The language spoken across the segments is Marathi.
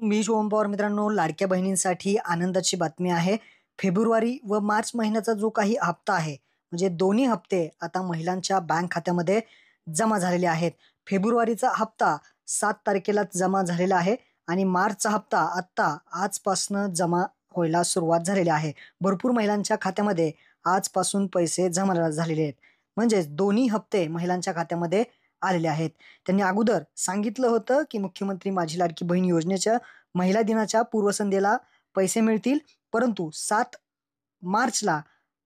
मी शुभम पवार. मित्रांनो, लाडक्या बहिणींसाठी आनंदाची बातमी आहे. फेब्रुवारी व मार्च महिन्याचा जो काही हप्ता आहे, म्हणजे दोन्ही हप्ते आता महिलांच्या बँक खात्यामध्ये जमा झालेले आहेत. फेब्रुवारीचा हप्ता 7 तारखेला जमा झालेला आहे आणि मार्चचा हप्ता आत्ता आजपासनं जमा व्हायला सुरुवात झालेली आहे. भरपूर महिलांच्या खात्यामध्ये आजपासून पैसे जमा झालेले आहेत. म्हणजेच दोन्ही हप्ते महिलांच्या खात्यामध्ये आलेले आहेत. त्यांनी अगोदर सांगितलं होतं, की मुख्यमंत्री माझी लाडकी बहीण योजनेच्या महिला दिनाच्या पूर्वसंध्येला पैसे मिळतील, परंतु 7 मार्चला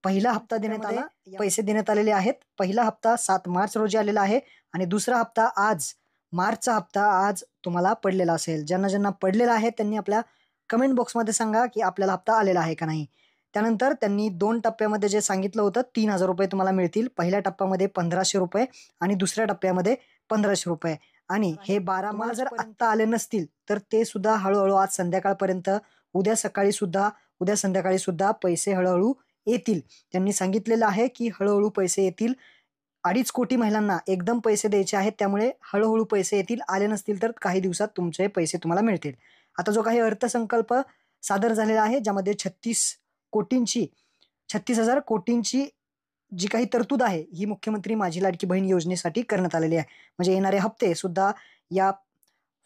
पहिला हप्ता देण्यात आला. पैसे देण्यात आलेले आहेत. पहिला हप्ता 7 मार्च रोजी आलेला आहे आणि दुसरा हप्ता आज, मार्चचा हप्ता आज तुम्हाला पडलेला असेल. ज्यांना पडलेला आहे त्यांनी आपल्या कमेंट बॉक्समध्ये सांगा, की आपल्याला हप्ता आलेला आहे का नाही. त्यानंतर त्यांनी 2 टप्प्यामध्ये जे सांगितलं होतं, ₹3000 तुम्हाला मिळतील. पहिल्या टप्प्यामध्ये ₹1500 आणि दुसऱ्या टप्प्यामध्ये ₹1500 आणि हे 12 मार्च जर आत्ता आले नसतील, तर ते सुद्धा हळू आज संध्याकाळपर्यंत, उद्या संध्याकाळी सुद्धा पैसे हळूहळू येतील. त्यांनी सांगितलेलं आहे, की हळूहळू पैसे येतील. 2.5 कोटी महिलांना एकदम पैसे द्यायचे आहेत. त्यामुळे हळूहळू पैसे येतील. आले नसतील तर काही दिवसात तुमचे पैसे तुम्हाला मिळतील. आता जो काही अर्थसंकल्प सादर झालेला आहे, ज्यामध्ये 36,000 कोटींची जी काही तरतूद आहे, ही मुख्यमंत्री माझी लाडकी बहीण योजनेसाठी करण्यात आलेली आहे. म्हणजे येणारे हप्ते सुद्धा या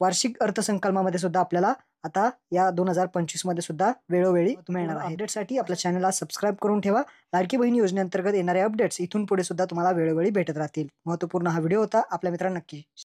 वार्षिक अर्थसंकल्पामध्ये सुद्धा आपल्याला आता या 2025 मध्ये सुद्धा वेळोवेळी मिळणार आहे. अपडेटसाठी आपल्या चॅनलला सबस्क्राईब करून ठेवा. लाडकी बहीण योजनेअंतर्गत येणारे अपडेट्स इथून पुढे सुद्धा तुम्हाला वेळोवेळी भेटत राहतील. महत्त्वपूर्ण हा व्हिडिओ होता. आपल्या मित्रांना नक्की